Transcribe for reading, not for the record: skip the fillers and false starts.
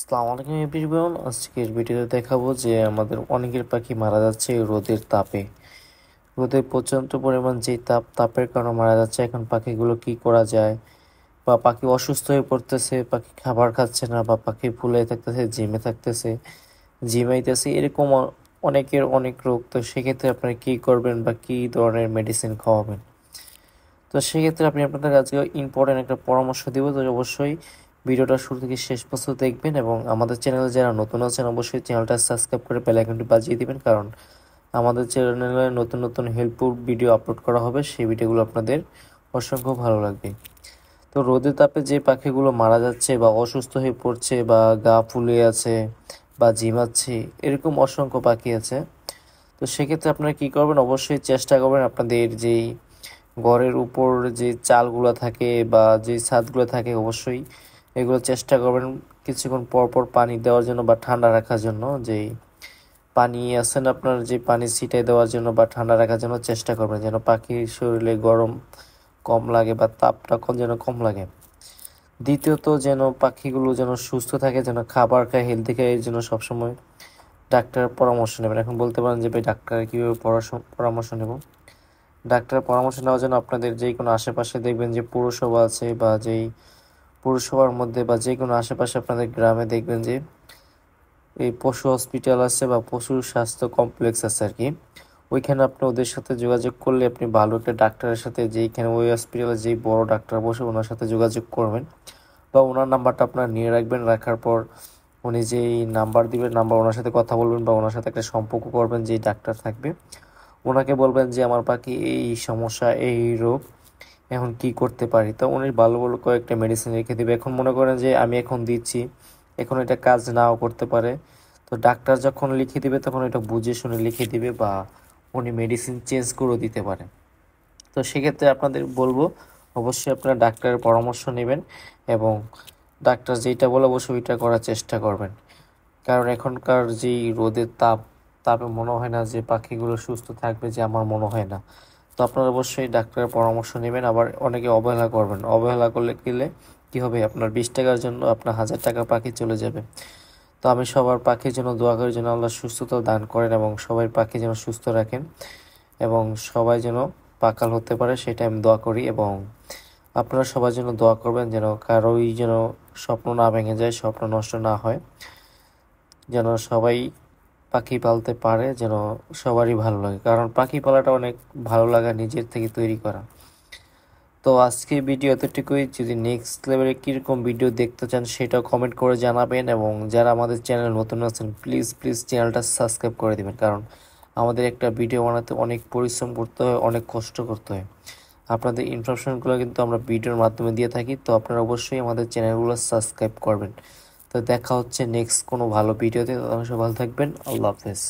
আসসালামু আলাইকুম এভরিওয়ান। আজকের ভিডিওতে দেখাবো যে আমাদের অনেকের পাখি মারা যাচ্ছে এই রোদের তাপে। রোদের প্রচণ্ড পরিমাণ যে তাপের কারণে মারা যাচ্ছে। এখন পাখিগুলো কি করা যায়, বা পাখি অসুস্থ হয়ে পড়তেছে, পাখি খাবার খাচ্ছে না, বা পাখি ফুলে থাকতেছে, জিমে থাকতেছে, জিমাইতেছে, এরকম অনেকের অনেক রোগ। তো সেক্ষেত্রে আপনারা কী করবেন বা কী ধরনের মেডিসিন খাওয়াবেন? তো সেক্ষেত্রে আপনি আপনাদের আজকে ইম্পর্টেন্ট একটা পরামর্শ দিব। তো অবশ্যই ভিডিওটা শুরু থেকে শেষ পর্যন্ত দেখবেন, এবং আমাদের চ্যানেলে যারা নতুন আছেন অবশ্যই চ্যানেলটা সাবস্ক্রাইব করে বেল আইকনটি বাজিয়ে দিবেন, কারণ আমাদের চ্যানেলে নতুন নতুন হেল্পফুল ভিডিও আপলোড করা হবে, সেই ভিডিওগুলো আপনাদের অসংখ্য ভালো লাগবে। তো রোদের তাপে যে পাখিগুলো মারা যাচ্ছে বা অসুস্থ হয়ে পড়ছে বা গা ফুলে আছে বা ঝিমাচ্ছে, এরকম অসংখ্য পাখি আছে। তো সেক্ষেত্রে আপনারা কী করবেন? অবশ্যই চেষ্টা করবেন আপনাদের যেই ঘরের উপর যে চালগুলো থাকে বা যে ছাদগুলো থাকে, অবশ্যই এগুলো চেষ্টা করবেন কিছুক্ষণ পর পর পানি দেওয়ার জন্য বা ঠান্ডা রাখার জন্য। যেই পানি আছেন আপনার, যে পানি ছিটাই দেওয়ার জন্য বা ঠান্ডা রাখার জন্য চেষ্টা করবেন, যেন পাখির শরীরে গরম কম লাগে বা তাপটা যেন কম লাগে। দ্বিতীয়ত, যেন পাখিগুলো যেন সুস্থ থাকে, যেন খাবার খায়, হেলদি খায়, এর জন্য সবসময় ডাক্তারের পরামর্শ নেবেন। এখন বলতে পারেন যে ভাই ডাক্তারের কীভাবে পরামর্শ নেব? ডাক্তারের পরামর্শ নেওয়ার জন্য আপনাদের যেই কোনো আশেপাশে দেখবেন যে পৌরসভা আছে, বা যেই পৌরসভার মধ্যে বা যে কোনো আশেপাশে আপনাদের গ্রামে দেখবেন যে এই পশু হসপিটাল আছে বা পশু স্বাস্থ্য কমপ্লেক্স আছে আর কি। ওইখানে আপনি ওদের সাথে যোগাযোগ করলে আপনি ভালো একটা ডাক্তারের সাথে, যেইখানে ওই হসপিটালে যেই বড় ডাক্তার বসে ওনার সাথে যোগাযোগ করবেন, বা ওনার নাম্বারটা আপনার নিয়ে রাখবেন। রাখার পর উনি যেই নাম্বার দিবেন, ওনার সাথে কথা বলবেন বা ওনার সাথে একটা সম্পর্ক করবেন, যেই ডাক্তার থাকবে ওনাকে বলবেন যে আমার পাখি এই সমস্যা, এই রোগ, এখন কি করতে পারি। তো উনি ভালো ভালো কয়েকটা মেডিসিন লিখে দেবে। এখন মনে করেন যে আমি এখন দিচ্ছি, এখন এটা কাজ নাও করতে পারে। তো ডাক্তার যখন লিখে দিবে তখন এটা বুঝে শুনে লিখে দিবে, বা উনি মেডিসিন চেঞ্জ করেও দিতে পারে। তো সেক্ষেত্রে আপনাদের বলবো অবশ্যই আপনারা ডাক্তারের পরামর্শ নেবেন, এবং ডাক্তার যেটা বলে অবশ্যই ওইটা করার চেষ্টা করবেন। কারণ এখনকার যেই রোদের তাপে মনে হয় না যে পাখিগুলো সুস্থ থাকবে, যে আমার মনে হয় না। তো আপনারা অবশ্যই ডাক্তারের পরামর্শ নেবেন। আবার অনেকে অবহেলা করবেন, অবহেলা করলে কী হবে, আপনার 20 টাকার জন্য আপনার 1000 টাকার পাখি চলে যাবে। তো আমি সবার পাখির জন্য দোয়া করি যেন আল্লাহ সুস্থতা দান করেন, এবং সবাই পাখি যেন সুস্থ রাখেন, এবং সবাই যেন পাকাল হতে পারে সেটা আমি দোয়া করি। এবং আপনারা সবার জন্য দোয়া করবেন যেন কারোই যেন স্বপ্ন না ভেঙে যায়, স্বপ্ন নষ্ট না হয়, যেন সবাই পাখি পালতে পারে, যেন সবারই ভালো লাগে। কারণ পাখি পালাটা অনেক ভালো লাগা নিজের থেকে তৈরি করা। তো আজকে ভিডিও এতটুকুই। যদি নেক্সট লেভেলে কীরকম ভিডিও দেখতে চান সেটাও কমেন্ট করে জানাবেন, এবং যারা আমাদের চ্যানেল নতুন আছেন প্লিজ চ্যানেলটা সাবস্ক্রাইব করে দেবেন, কারণ আমাদের একটা ভিডিও বানাতে অনেক পরিশ্রম করতে হয়, অনেক কষ্ট করতে হয়। আপনাদের ইনফরমেশনগুলো কিন্তু আমরা ভিডিওর মাধ্যমে দিয়ে থাকি। তো আপনারা অবশ্যই আমাদের চ্যানেলগুলো সাবস্ক্রাইব করবেন। তো দেখা হচ্ছে নেক্সট কোনো ভালো ভিডিওতে। ততক্ষণ সবাই ভালো থাকবেন। আল্লাহ হাফেজ।